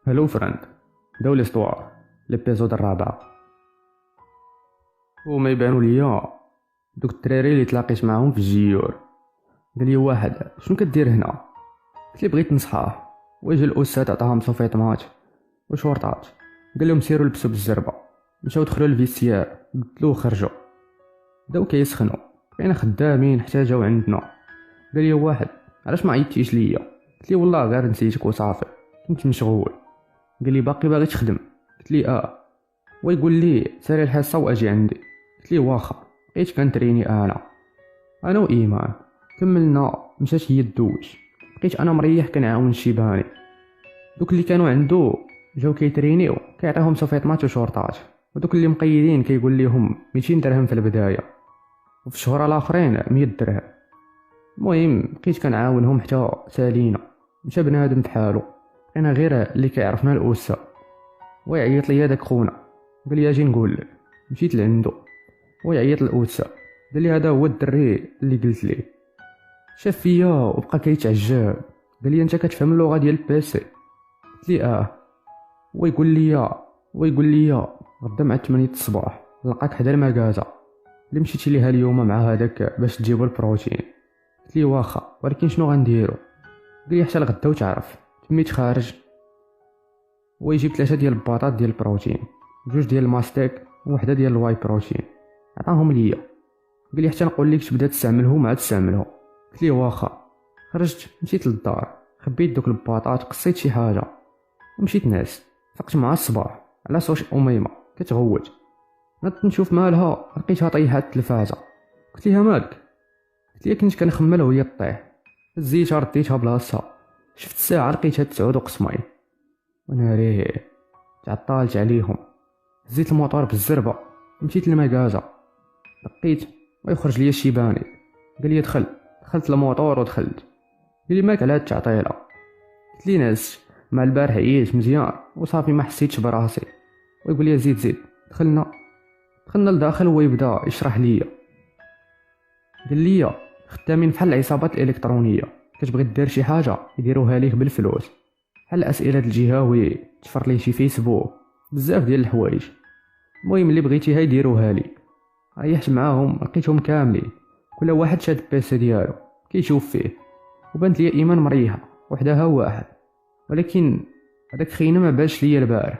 هلو فريند، داو ليستوار ليبيزود الرابع. وما يبانوا ليا دوك الدراري اللي تلاقيت معاهم في الجيور. قال لي واحد شنو كدير هنا؟ قلت لي بغيت نصحاه. ويجي الاستاذ عطاهم صفيطمات وشورطات، قال لهم سيروا لبسوا بالزربه. مشاو دخلوا للفيستيار، بدلوا وخرجوا. بداو كيسخنوا، بقينا خدامين حتى جاو عندنا. قال لي واحد علاش ما عيطتيش ليا؟ قلت لي والله غير نسيتك وصافي، كنت مشغول. قال لي باقي باغي تخدم؟ قلت لي ويقول لي سالي الحصه واجي عندي. قلت لي واخا. بقيت كنتريني انا وايمان، كملنا مشات هي الدوش. بقيت انا مريح كنعاون الشيباني. دوك اللي كانوا عنده جاو كيترينيو كيعطيهم صفيطمات وشورطات، ودوك اللي مقيدين كيقول لهم 200 درهم في البدايه، وفي الشهور الاخرين 100 درهم. المهم بقيت كنعاونهم حتى سالينا. مشى بنادم بحالو، انا غير اللي كيعرفنا الاستاذ. ويعيط لي داك خونا، قال لي اجي نقول لك. مشيت لعندو ويعيط الاستاذ، قال لي هذا هو الدري اللي قلت ليه. شاف فيا وبقى كيتعجب، قال لي انت كتفهم اللغه ديال البيسي؟ قلت لي ويقول لي غدا مع 8 الصباح نلقاك حدا المكازا اللي مشيتي ليها اليوم مع هذاك باش تجيبوا البروتين. قلت لي واخا، ولكن شنو غنديروا؟ قال لي حتى لغدا وتعرف. تميت خارج ويجيب 3 ديال الباطاط ديال البروتين، 2 ديال الماستيك ووحده ديال الواي بروتين. عطاهم ليا، قال لي حتى نقول لك تبدا تستعملهم عاد تستعملهم. قلت لي واخا. خرجت مشيت للدار، خبيت دوك الباطاط، قصيت شي حاجه ومشيت ناس. فقت مع الصباح على صوت اميمه كتغوت. نط نشوف مالها، لقيتها طيحات التلفازه. قلت لها مالك؟ قلت لي كنت كنخمل وهي طيح. هزيتها رديتها بلاصتها، شفت الساعه لقيتها 9 وقسمين. وناري تعطلت عليهم. هزيت الموطور بالزربه، مشيت للمكازا، دقيت ويخرج لي الشيباني. قال لي دخلت الموطور ودخلت. قال لي مالك على هاد التعطيله؟ قلت لي ناس مع البارح عييت مزيان وصافي ما حسيتش براسي. ويقول لي زيد. دخلنا لداخل ويبدا يشرح لي. قال لي خدامين بحال العصابات الالكترونيه، كتبغي دير شي حاجه يديروها ليك بالفلوس، بحال اسئله الجهوي، تفر لي شي فيسبوك، بزاف ديال الحوايج. المهم اللي بغيتيها يديروها ليك. ريحت معاهم، لقيتهم كاملين كل واحد شاد البيسي ديالو كيشوف فيه. وبانت لي ايمان مريحه وحدها واحد، ولكن هذاك خينا ما باش ليا البارح.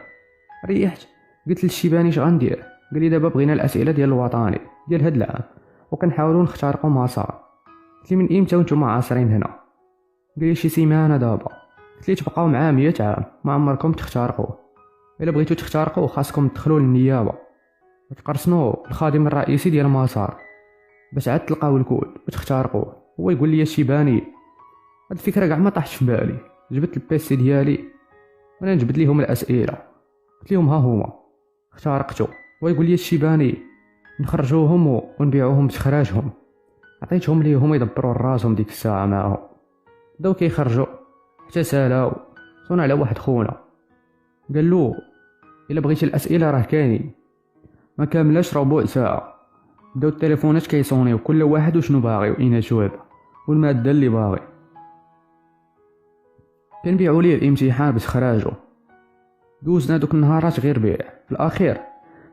ريحت قلت للشيباني اش غندير؟ قال لي دابا بغينا الاسئله ديال الوطني ديال هاد العام وكنحاولوا نختارقوا مسار. قلت لي من امتى وانتم عاصرين هنا؟ قال لي شي سيمانه دابا. قلت لي تبقاو معاه 100 عام ما عمركم تختارقوه. الا بغيتو تختارقوه خاصكم تدخلوا للنيابه وتقرصنوا الخادم الرئيسي ديال المسار باش عاد تلقاو الكود وتختارقوه. هو يقول لي الشيباني هاد الفكره كاع ما طاحش في بالي. جبت البيسي ديالي وانا جبت ليهم الاسئله، قلت لهم ها هما اختارقتو. ويقول لي الشيباني نخرجوهم ونبيعوهم بتخراجهم. عطيتهم ليهم يدبروا راسهم ديك الساعه معاهم. بداو كيخرجوا حتى سالاو صونا على واحد خونا، قال له الا بغيتي الاسئله راه كاينين، ما كاملاش ربع ساعه. بداو التليفونات كيصونيو كل واحد وشنو باغي واين جواب والماده اللي باغي. كنبيعوا ليه الامتحان باش خراجو. دوزنا دوك النهارات غير بيع. في الاخير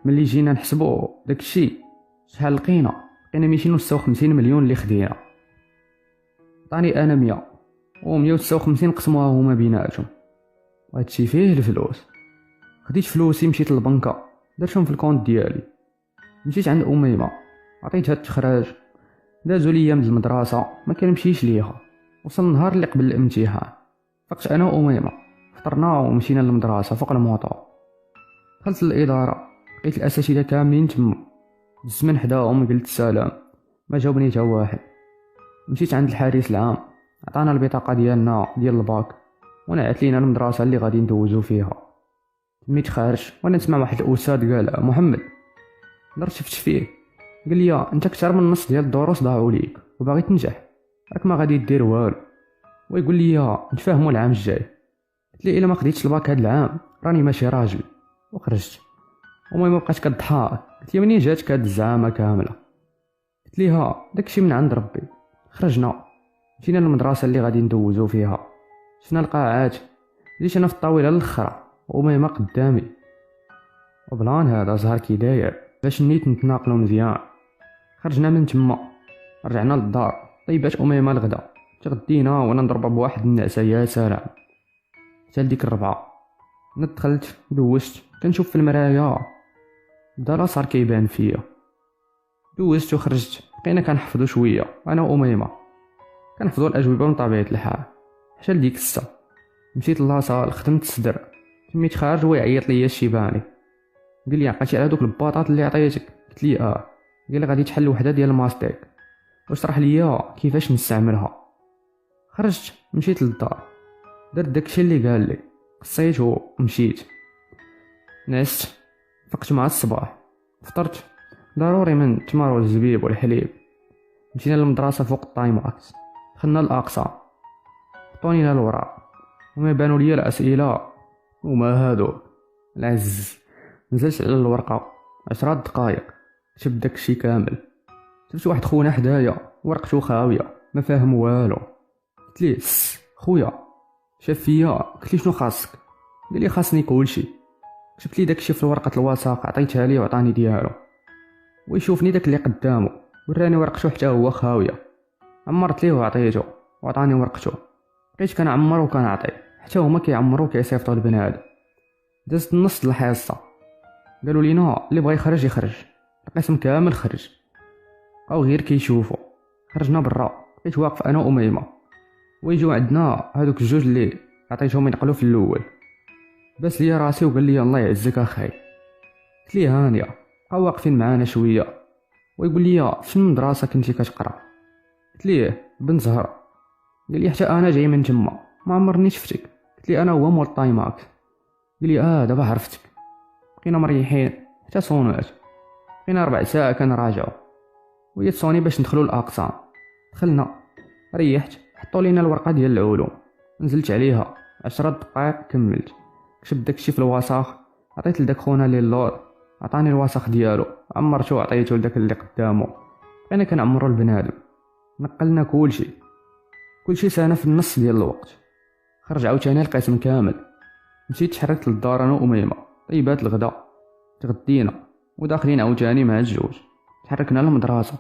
ملي جينا نحسبوا داكشي شحال لقينا 256 مليون اللي خدينا. عطاني انا 100 و156 قسموها هما بيناتهم، وهادشي فيه الفلوس. خديت فلوسي مشيت للبنكه درتهم في الكونت ديالي. مشيت عند اميمه عطيتها التخراج. دازوا ليا من المدرسه ما كنمشيش ليها. وصل النهار اللي قبل الامتحان، فقت انا واميمه فطرنا ومشينا للمدرسه فوق الموطور. دخلت للاداره، لقيت الاساتذه كاملين تما. دزت من حداهم قلت السلام، ما جاوبني حتى واحد. مشيت عند الحارس العام، عطانا البطاقه ديالنا ديال الباك ونعت لينا المدرسه اللي غادي ندوزو فيها. تميت خارج وانا نسمع واحد الاستاذ قال محمد. درت شفت فيه، قال لي انت اكثر من نص ديال الدروس ضاعوا ليك وباغي تنجح، راك ما غادي دير والو. ويقول لي نتفاهموا العام الجاي. قلت لي الا ما خديتش الباك هذا العام راني ماشي راجل. وخرجت. المهم ما بقيت كضحك. قلت لي منين جاتك هاد الزعامه كامله؟ قلت ليها داكشي من عند ربي. خرجنا مشينا للمدرسه اللي غادي ندوزو فيها. شفنا القاعات، جيت انا في الطاوله الاخرى وأميمة قدامي، وبلان هذا زهر كي داير باش نيت نتناقلو مزيان. خرجنا من تما، رجعنا للدار، طيبات أميمة الغدا، تغدينا وانا نضرب بواحد النعسة يا سلام. حتى لديك الربعة دخلت دوزت كنشوف في المرايا، بدا صار كيبان فيا. دوزت وخرجت، بقينا كنحفظو شويه انا وأميمة، كنحفظو الاجوبه من طبيعه الحال. حتى لديك الساعه مشيت لاصال، خدمت الصدر، تميت خارج ويعيط ليا الشيباني، قال لي عقلتي على دوك الباطاط اللي عطيتك؟ قلت لي قال لي غادي تحل وحده ديال الماستيك واشرح ليا كيفاش نستعملها. خرجت مشيت للدار، درت داكشي اللي قال لي، قصيت ومشيت. نعست، فقت مع الصباح، فطرت ضروري من تمر والزبيب والحليب. مشينا للمدرسه فوق الطايماكس، دخلنا الاقصى، عطوني الوراق وما بانوا لي الاسئله وما هادو العز. نزلت على الورقه 10 دقائق، كتبت داكشي كامل. شفت واحد خونا حدايا ورقته خاويه ما فاهم والو. قلت ليه خويا شاف فيا، قلت لي شنو خاصك؟ قال لي خاصني كلشي. كتبت لي داكشي في ورقه الوثائق، عطيتها ليه وعطاني ديالو. ويشوفني داك اللي قدامه وراني ورقته حتى هو خاويه. عمرت ليه وعطيته وعطاني ورقته، بقيت كنعمر وكنعطي حتى هما كيعمروا كيصيفطوا البنادم. دازت نص الحصه، قالوا لينا اللي بغى يخرج يخرج، القسم كامل خرج، بقاو غير كيشوفوا. خرجنا برا، بقيت واقف انا وأميمة، ويجوا عندنا هادوك الجوج اللي عطيتهم ينقلوا في الاول. بس ليا راسي وقال لي الله يعزك اخي. قلت لي هانيه، بقاو واقفين معانا شويه، ويقول لي في المدرسه كنتي كتقرا؟ قلت ليه بن زهر. قال لي حتى انا جاي من تما، ما عمرني شفتك. قلت لي انا هو مول الطايماكس. قال لي دابا عرفتك. بقينا مريحين حتى صونات، بقينا 4 ساعات كنراجعوا، وهي تصوني باش ندخلوا الاقسام. دخلنا، ريحت، حطوا لينا الورقه ديال العلوم، نزلت عليها 10 دقائق كملت. كتبت داكشي في الوثائق، عطيت لداك خونا اللي اللور، عطاني الوثائق ديالو، عمرته وعطيته لداك اللي قدامه. بقينا كنعمروا البنادم، نقلنا كلشي سنه في النص ديال الوقت. خرج عاوتاني القسم كامل. مشيت تحركت للدار انا وأميمة، طيبات الغدا، تغدينا وداخلين عاوتاني مع الجوج. تحركنا للمدرسه،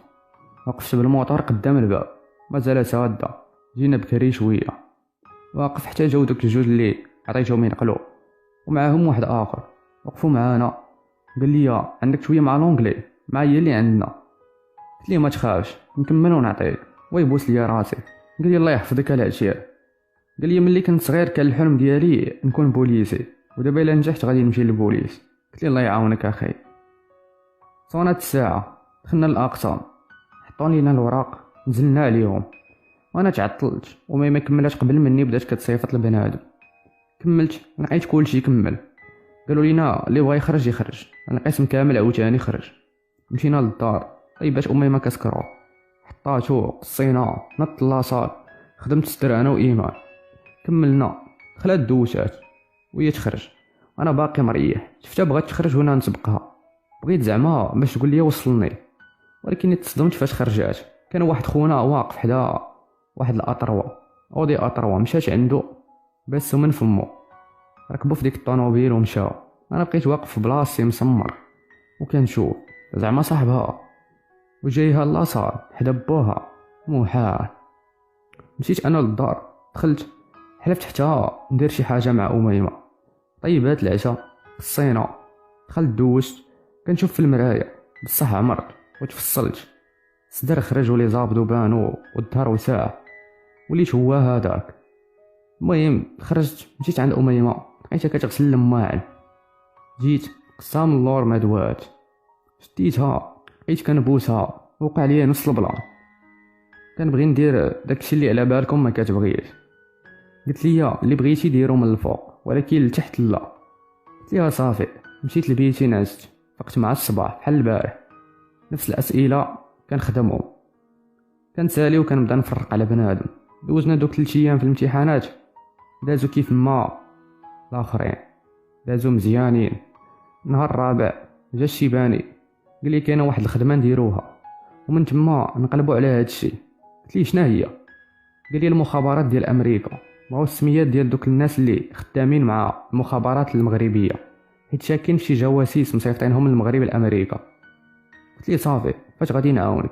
وقفت بالموطور قدام الباب، مازال ساده، جينا بكري شويه، واقف حتى جاو دوك الجوج اللي عطيتهم ينقلوا، ومعاهم واحد اخر وقفوا معانا. قال لي عندك شويه مع لونجلي؟ معايا اللي عندنا. قلت ليه ما تخافش نكمل ونعطيك، ويبوس لي راسي. قال لي الله يحفظك العشير. قال لي ملي كنت صغير كان الحلم ديالي نكون بوليسي، ودابا الا نجحت غادي نمشي للبوليس. قلت لي الله يعاونك اخي. صونات الساعه، دخلنا الاقسام، حطوني لنا الوراق، نزلنا عليهم، وانا تعطلت وما كملات قبل مني بدات كتصيفط البنادم. كملت، لقيت كلشي كمل. قالوا لينا اللي بغى يخرج يخرج، القسم كامل عاوتاني خرج. مشينا للدار، طيبات أميمة كسكرو، حطاتو، قصينا، نط لاصال، خدمت الستر انا وايمان. كملنا، دخلت دوشات وهي تخرج، انا باقي مريح. شفتها بغات تخرج وانا نسبقها، بغيت زعما باش تقول لي وصلني، ولكن تصدمت فاش خرجات. كان واحد خونا واقف حدا واحد الاطروه، اودي اطروه، مشات عنده بس من فمو، ركبوا في ديك الطونوبيل ومشاو. انا بقيت واقف في بلاصتي مسمر وكنشوف زعما صاحبها وجايها لاصال حدا بوها موحال. مشيت انا للدار، دخلت، حلفت حتى ندير شي حاجه مع أميمة. طيبات العشاء، قصينا، دخلت دوشت، كنشوف في المرايه بصح عمرت وتفصلت، صدر خرج ولي زابدو بانو والظهر وساع، وليت هو هذاك. المهم خرجت، مشيت عند أميمة، لقيتها كتغسل الماعن. جيت قسام اللور مدوات، شديتها، لقيت كنبوسها، وقع ليا نفس البلان. كنبغي ندير داكشي اللي على بالكم ما كتبغيش. قلت لي اللي بغيتي ديرو من الفوق ولكن لتحت لا. قلت لها صافي. مشيت لبيتي، نعست، فقت مع الصباح بحال البارح، نفس الاسئله كنخدمهم، كنسالي وكنبدا نفرق على بنادم. دوزنا دوك 3 ايام في الامتحانات، دازو كيف ما الاخرين، دازو مزيانين. نهار الرابع جا الشيباني، قال لي كاينه واحد الخدمه نديروها ومن تما نقلبوا على هذا الشيء. قلت لي شنو هي؟ قال لي المخابرات ديال امريكا ما هو السميات ديال دوك الناس اللي خدامين مع المخابرات المغربيه، حيت شاكين فشي جواسيس مصيفطينهم للمغرب الامريكا. قلت ليه صافي فاش غادي نعاونك؟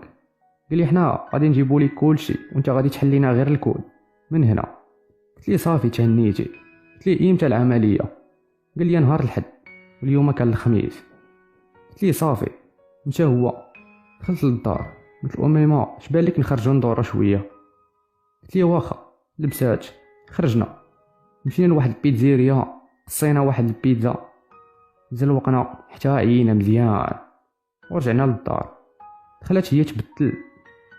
قال لي حنا غادي نجيبوا لك كلشي وانت غادي تحل لينا غير الكود من هنا. قلت ليه صافي تهنيتي. قلت ليه ايمتى العمليه؟ قال لي نهار الحد واليوم كان الخميس. قلت ليه صافي. مشى هو، دخلت للدار قلت له اميمه اش بالك نخرجوا ندوروا شويه؟ قلت لي واخا. لبسات خرجنا، مشينا لواحد البيتزيريا، قصينا واحد البيتزا، زلوقنا حتى عيينا مزيان ورجعنا للدار. دخلت هي تبدل،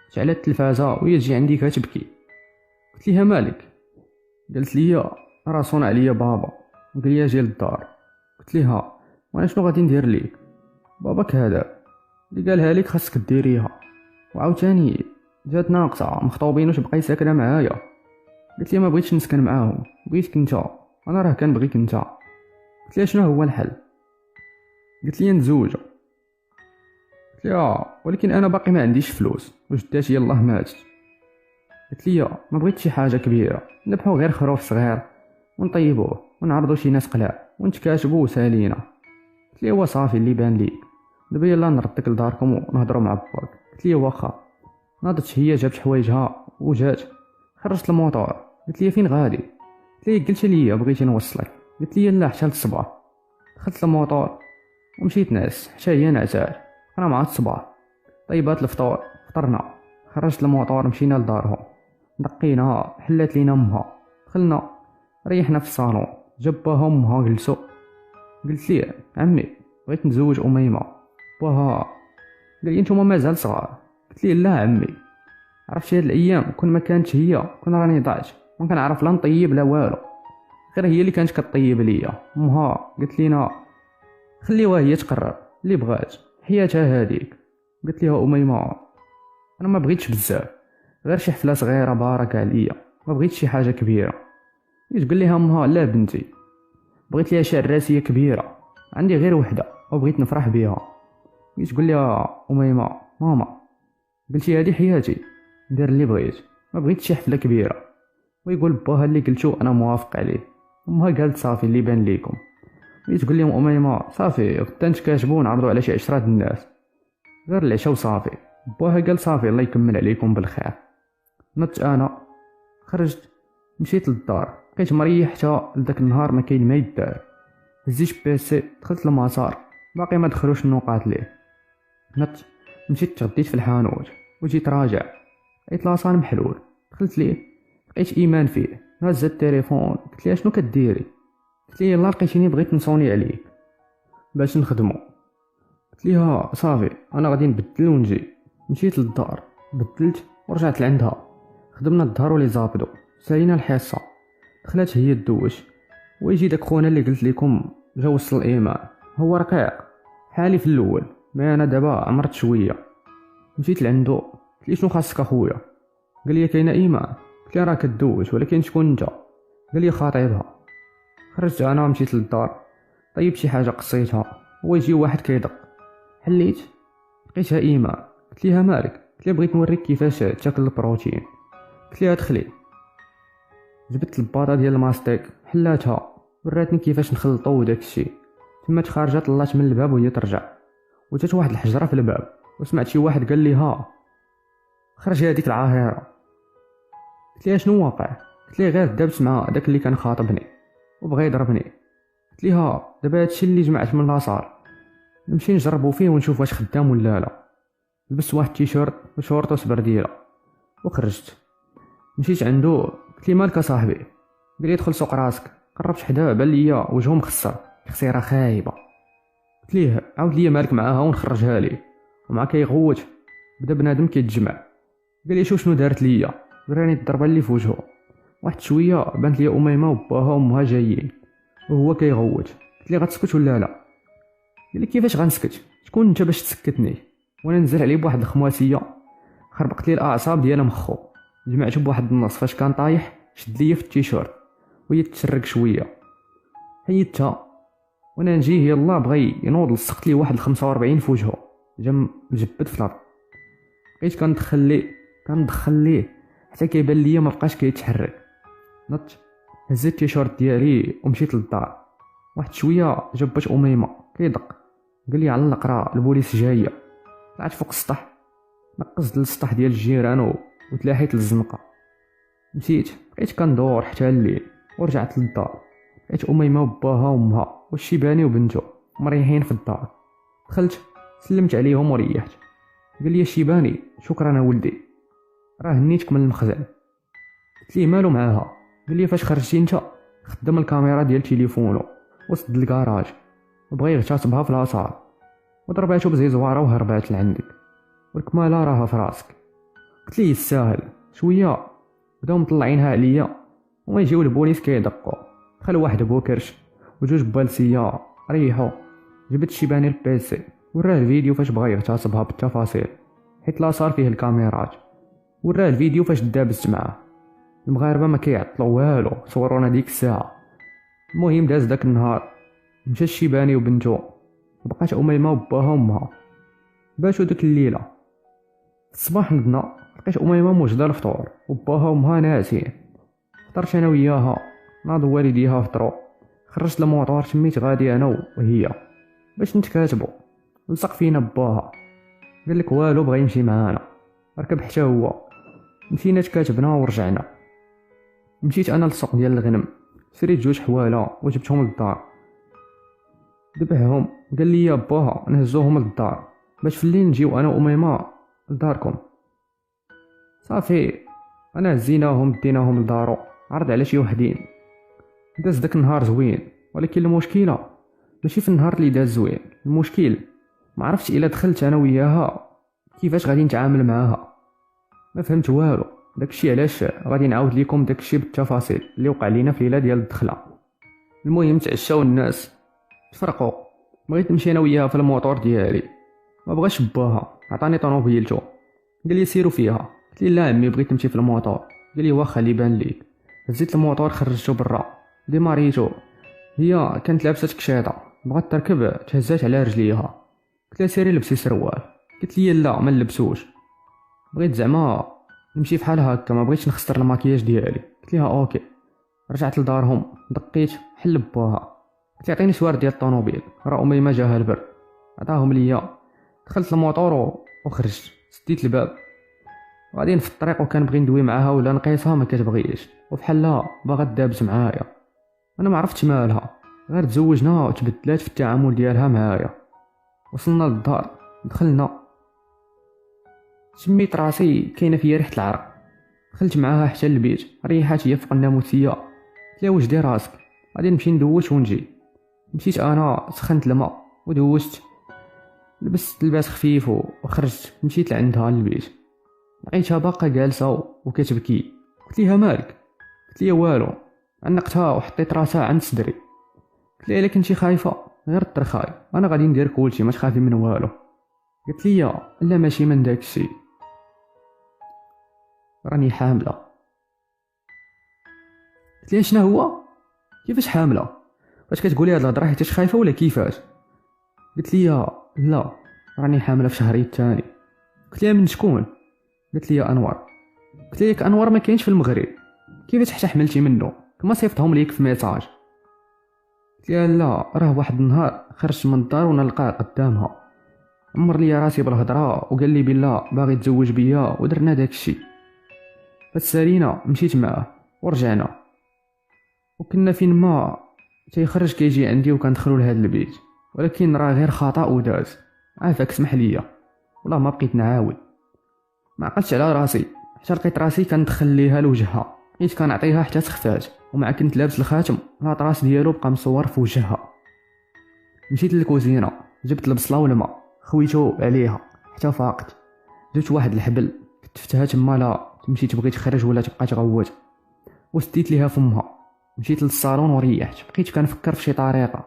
شعلت التلفازه وهي تجي عندي كتبكي. قلت ليها مالك؟ قالت لي راه صون عليا بابا وقال لي اجي للدار. قلت ليها وانا شنو غادي ندير ليك؟ باباك هذا اللي قالها لك خاصك ديريها، وعاوتاني جات ناقصه مخطوبين واش بقى ساكنه معايا. قلت لي ما بغيتش نسكن معاهم، بغيتك انت، انا راه كنبغيك انت. قلت لها شنو هو الحل؟ قلت لي نتزوجوا. قلت لها ولكن انا باقي ما عنديش فلوس وجداتي يلاه ماتت. قلت لي ما بغيت شي حاجه كبيره، نذبحوا غير خروف صغير ونطيبوه ونعرضوا شي ناس قلاع ونتكاتبوا وسالينا. قلت لي هو صافي اللي بان ليك، دابا يلا نردك لداركم ونهضروا مع باك. قلت لي واخا. ناضت هي جابت حوايجها وجات، خرجت الموطور. قلت لي فين غادي؟ قلت لي قلت لي بغيتي نوصلك. قلت لي لا حتى للصباح. دخلت الموطور ومشيت نعس حتى هي نعسات، انا مع الصباح. طيبات الفطور فطرنا، خرجت الموطور مشينا لدارهم، دقينا حلات لينا امها، دخلنا ريحنا في الصالون، جاب باها امها جلسوا. قلت ليه عمي بغيت نتزوج اميمه. باها قال لي نتوما مازال صغار. قلت ليه لا عمي، عرفتي هاد الايام كون ما كانت هي كون راني ضاعت، ما كنعرف لا نطيب لا والو، غير هي اللي كانت كطيب ليا. امها قالت لينا خليوها هي تقرر اللي بغات حياتها هذيك. قلت ليها اميمه انا ما بغيتش بزاف، غير شي حفله صغيره بارك عليا، ما بغيتش شي حاجه كبيره. تقول ليها امها لا بنتي، بغيت ليها شي عراسيه كبيره، عندي غير وحده وبغيت نفرح بها. تقول ليها اميمه ماما قلتي هذه حياتي، ندير اللي بغيت، ما بغيت شي حفله كبيره. ويقول باها اللي قلتو انا موافق عليه. امها قالت صافي اللي بان ليكم. تقول لهم اميمه صافي غدا نتكاتبوا ونعرضوا على شي 10 الناس، غير العشاء وصافي. باها قال صافي الله يكمل عليكم بالخير. نط انا خرجت مشيت للدار، بقيت مريح حتى لذاك النهار ما كاين ما يدار. هزيت بيسي دخلت للمسار، باقي ما دخلوش النقاط ليه. نط مشيت تغديت في الحانوت وجيت راجع، لقيت لاصان محلول. دخلت ليه لقيت ايمان فيه، هز التليفون. قلت ليه شنو كديري؟ قلت ليه يلا لقيتيني بغيت نصوني عليك باش نخدمو. قلت ليها صافي انا غادي نبدل ونجي. مشيت للدار بدلت ورجعت لعندها، خدمنا الظهر ولي زابدو، سالينا الحصه. دخلت هي تدوش، ويجي داك خونا اللي قلت لكم جا وصل الايمان، هو رقيق حالي في الاول، ما انا دابا عمرت شويه. مشيت لعندو قلت لي شنو خاصك اخويا؟ قال لي كاينه ايمان. قلت لي راه كدوش ولكن شكون انت؟ قال لي خاطبها. خرجت انا ومشيت للدار، طيب شي حاجه قصيتها، هو يجي واحد كيدق، حليت لقيتها ايمان. قلت ليها مالك؟ قلت لي بغيت نوريك كيفاش تاكل البروتين. قلت ليها دخلي. جبت الباطا ديال الماستيك حلاتها، وراتني كيفاش نخلطو وداك الشيء. ثم خارجه طلعت من الباب وهي ترجع، وجات واحد الحجره في الباب وسمعت شي واحد قال لي ها خرج هذيك العاهره. قلت ليها شنو واقع؟ قلت ليه غير دابت مع داك اللي كان خاطبني وبغى يضربني. قلت ليها دابا هادشي اللي جمعت من لاصار نمشي نجربو فيه ونشوف واش خدام ولا لا. لبست واحد التيشيرت وشورت وسبرديله وخرجت. مشيت عنده قلت لي مالك صاحبي؟ قال لي دخل سوق راسك. قربت حداه بان ليا وجهه مخسر، خسيره خايبه. قلت ليه عاود ليا مالك معاها ونخرجها لي، ومع كيغوت بدا بنادم كيتجمع. قال لي شنو دارت ليا؟ راني الضربه اللي في وجهه. واحد شويه بانت ليا اميمه وباها وامها جايين وهو كيغوت. قلت لي غتسكت ولا لا؟ قال لي كيفاش غنسكت؟ شكون انت باش تسكتني؟ وانا نزل عليه بواحد الخماسيه، خربقت لي الاعصاب ديال مخو، جمعته بواحد النص. فاش كان طايح شد ليا في التيشيرت وهي تسرق شويه، حيدتها وانا نجيه يلا بغى ينوض لصقت لي واحد 45 في وجهه، جا مجبد في الارض. بقيت كندخل ليه حتى كيبان ليا ما بقاش كيتحرك. نط هزيت التيشيرت ديالي ومشيت للدار. واحد شويه جبت اميمه كيدق، قال لي على القرا البوليس جايه. طلعت فوق السطح، نقزت للسطح ديال الجيران وتلاحيت للزنقه. مشيت بقيت كندور حتى الليل ورجعت للدار. لقيت اميمه وباها وامها والشيباني وبنته مريحين في الدار. دخلت سلمت عليهم وريحت. قال لي الشيباني شكرا ولدي، راه هنيتك من المخزن. قلت ليه مالو معاها؟ قال لي فاش خرجتي انت خدم الكاميرا ديال تليفونه وسط الكراج وبغى يغتصبها في لاصار وضرباتو بزيزواره وهربات لعندك، والكماله راها في راسك. قلت ليه يستاهل. شويه بداو مطلعينها عليا وما يجيو البوليس كيدقوا. دخل واحد بوكرش وجوج بالسيه ريحوا. جبت الشيباني البيسي وراه الفيديو فاش بغى يغتصبها بالتفاصيل، حيت لاصار فيه الكاميرات. وراه الفيديو فاش دابزت معاه. المغاربه ما كيعطلوا والو، صورونا ديك الساعه. المهم داز داك النهار، مشى الشيباني وبنته بقات اميمه وباها وامها. باتوا ديك الليله. في الصباح نضنا لقيت اميمه موجده الفطور وباها وامها ناعسين. فطرت انا وياها، ناضوا والديها فطروا. خرجت الموطور تميت غادي انا وهي باش نتكاتبوا. لصق فينا باها، قال لك والو بغى يمشي معانا. ركب حتى هو، مشينا تكاتبنا ورجعنا. مشيت انا للسوق ديال الغنم، شريت جوج حواله وجبتهم للدار. ذبحهم، قال لي يا باها نهزوهم للدار باش في الليل نجيو انا واميمه لداركم. صافي انا هزيناهم ديناهم لدارو. عرض على شي وحدين. داز داك النهار زوين، ولكن المشكله ماشي في النهار اللي داز زوين. المشكل ما عرفتش الا دخلت انا وياها كيفاش غادي نتعامل معاها. ما فهمت والو. داكشي علاش غادي نعاود لكم داكشي بالتفاصيل اللي وقع لينا في ليله ديال الدخله. المهم تعشاو الناس تفرقوا. بغيت نمشي انا وياها في الموطور ديالي، ما بغاش باها. عطاني طونوبيلتو قال لي سيروا فيها. قلت لي لا عمي بغيت نمشي في الموطور. قال لي واخا اللي بان ليك. هزيت الموطور خرجته برا ديماريتو. هي كانت لابسه كشاطه، بغات تركب تهزات على رجليها. قلت لها سيري لبسي سروال. قلت لي لا ما نلبسوش، بغيت زعما نمشي بحال هكا، ما بغيتش نخسر الماكياج ديالي. قلت لها اوكي. رجعت لدارهم، دقيت حل باها. قلت عطيني سوار ديال الطوموبيل، راه امي ما جاها البرد. عطاهم ليا. دخلت الموطور وخرجت، سديت الباب غادي في الطريق وكان بغي ندوي معاها ولا نقيسها ما كتبغيش، وفحال باغا تدابز معايا. انا ما عرفتش مالها، غير تزوجنا وتبدلات في التعامل ديالها معايا. وصلنا للدار، دخلنا، شميت راسي كاينه فيا ريحه العرق. دخلت معاها حتى للبيت، ريحات هي فوق الناموسيه. قلت لها واش داير راسك؟ غادي نمشي ندوش ونجي. مشيت انا سخنت الماء ودوشت، لبست لباس خفيف وخرجت. مشيت لعندها للبيت، لقيتها باقا جالسه وكتبكي. قلت لها مالك؟ قلت لي والو. عنقتها وحطيت راسها عند صدري. قلت لها الا كنتي خايفه غير ترخاي، انا غادي ندير كلشي ما تخافي من والو. قلت لي لا ماشي من داكشي، راني حامله. قلت لها شنو هو؟ كيفاش حامله؟ واش كتقولي هاد الهضره حيت خايفه ولا كيفاش؟ قلت لي لا راني حامله في شهري الثاني. قلت لها من شكون؟ قلت لي انور. قلت لك انور ما كاينش في المغرب، كيفاش حتى حملتي منه؟ كما صيفطهم ليك في ميساج. قلت لها لا راه واحد النهار خرجت من الدار ونلقاه قدامها، عمر لي راسي بالهضره وقال لي بالله باغي يتزوج بيا ودرنا داكشي. فسالينا مشيت معاه ورجعنا، وكنا فين ما تيخرج كيجي عندي وكندخلوا لهذا البيت، ولكن راه غير خطا وداز. عافاك سمح ليا والله ما بقيت نعاود. ما عقلتش على راسي حتى لقيت راسي كندخل ليها لوجهها، حيت كنعطيها حتى تخفات، ومع كنت لابس الخاتم لاطراس ديالو بقى مصور في وجهها. مشيت للكوزينه، جبت البصله والماء خويتو عليها حتى فاقت. درت واحد الحبل كتفتها تما لا تمشي تبغي تخرج ولا تبقى تغوت، وسديت ليها فمها. مشيت للصالون وريحت، بقيت كنفكر في شي طريقه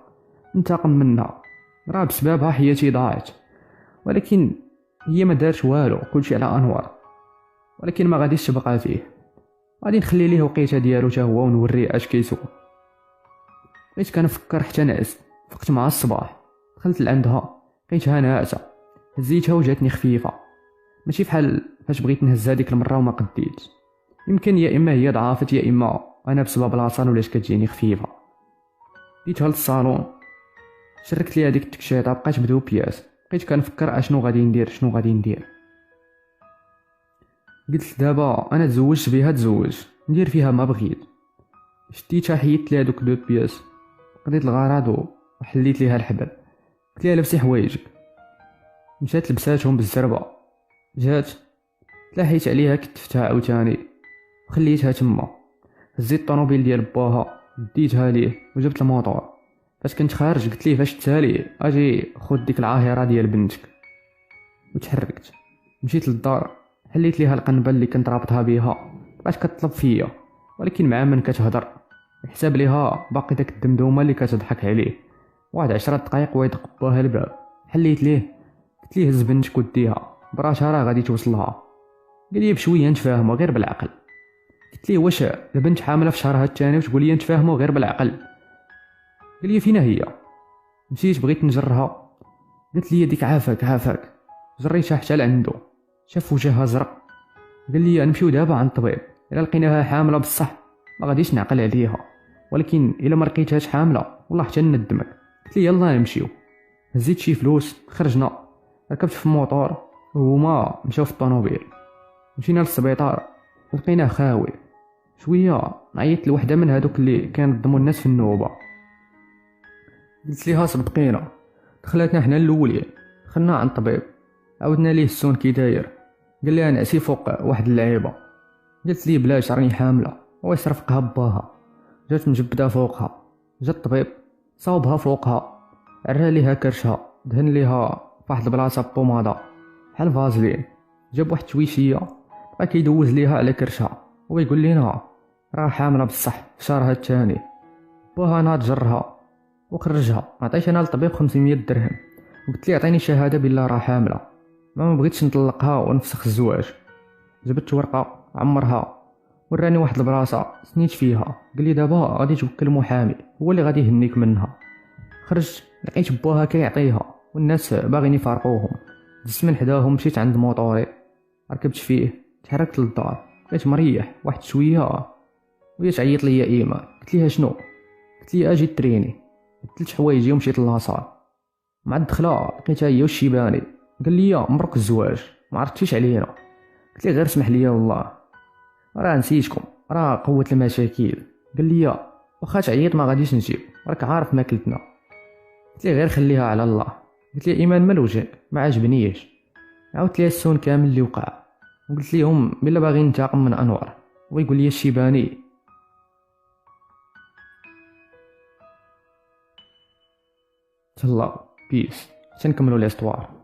ننتقم منها، راه بسببها حياتي ضاعت. ولكن هي ما دارت والو، كلشي على انور. ولكن ما غاديش تبقى فيه، غادي نخلي ليه وقيته ديالو حتى هو ونوريه اش كيسوى. بقيت كنفكر حتى نعس. فقت مع الصباح، دخلت لعندها لقيتها ناعسه، هزيتها وجاتني خفيفه، ماشي بحال فاش بغيت نهزها ديك المره وما قديتش. يمكن يا اما هي ضعافت يا اما وانا بسبب لاصال ولات كتجيني خفيفه. ديتها للصالون، شركت لي هذيك التكشيطه، بقيت بدو بياس، بقيت كنفكر اشنو غادي ندير. قلت دابا انا تزوجت بها، ندير فيها ما بغيت. شديتها، حيدت لي هذوك دو بياس، قضيت الغرض وحليت ليها الحبل. قلت لها لبسي حوايجك، مشات لبساتهم بالزربه. جات تلاحيت عليها، كتفتها عاوتاني وخليتها تما. هزيت الطوموبيل ديال باها، ديتها ليه وجبت الموطور. فاش كنت خارج قلت ليه فاش تسالي اجي خذ ديك العاهره ديال بنتك. وتحركت مشيت للدار، حليت ليها القنبه اللي كنت رابطها بها. بقات كتطلب فيا، ولكن مع من كتهضر حساب ليها باقي داك الدمدومه اللي كتضحك عليه. واحد 10 دقائق ويدق باها الباب. حليت ليه، قلت ليه هز بنتك وديها، براسها راه غادي توصلها. قال لي بشويه نتفاهموا غير بالعقل. قلت ليه واش البنت حامله في شهرها الثاني وتقول لي نتفاهموا غير بالعقل؟ قال لي فينا هي؟ مشيت بغيت نجرها، قالت لي ديك عافاك. جريتها حتى لعندو، شاف وجهها زرق. قال لي نمشيو دابا عند الطبيب، الا لقيناها حامله بصح ما غاديش نعقل عليها، ولكن الا ما لقيتهاش حامله والله حتى ندمك. قلت لي يلا نمشيو. هزيت شي فلوس، خرجنا، ركبت في الموطور وهما مشاو في الطوموبيل. مشينا للسبيطار، لقيناه خاوي. شويه عيطت لوحده من هذوك اللي كينظموا الناس في النوبه، قلت ليها سبقينا. دخلتنا حنا الاولين، دخلنا عند الطبيب، عاودنا ليه السون كي داير. قال لي انا عسي فوق واحد اللعيبه. قلت لي بلاش راني حامله، هو يصرفقها باها. جات مجبده فوقها. جا الطبيب صاوبها فوقها، عرى ليها كرشها، دهن ليها فواحد البلاصه بوماده بحال فازلين. جاب واحد شويشيه بقى كيدوز ليها على كرشها، هو يقول لنا راه حامله بصح في شهرها الثاني. باها ناض جرها وخرجها. عطيت انا للطبيب 500 درهم، قلت لي عطيني شهاده بالله راه حامله. ما بغيتش نطلقها ونفسخ الزواج. جبت ورقه عمرها، وراني واحد البلاصه سنيت فيها. قال لي دابا غادي توكل محامي هو اللي غادي يهنيك منها. خرجت لقيت باها كيعطيها والناس باغيين يفارقوهم. دزت من حداهم، مشيت عند موطوري، ركبت فيه، تحركت للدار. بقيت مريح واحد شويه وهي تعيط ليا ايمان. قلت ليها شنو؟ قلت لي اجي تريني. بدلت حوايجي ومشيت للاصال. مع الدخله لقيتها هي والشيباني. قال لي مبروك الزواج، ما عرفتيش علينا. قلت لي غير اسمح لي والله راه نسيتكم، راه قوه المشاكل. قال لي واخا تعيط ما غاديش نجيب، راك عارف ماكلتنا. قلت لي غير خليها على الله. قلت لي ايمان مال وجهك ما عجبنيش. عاودت لي السون كامل اللي وقع، وقلت لهم بلا باغي ننتقم من انور. ويقول لي الشيباني تهلا بيس، تنكملوا ليستوار.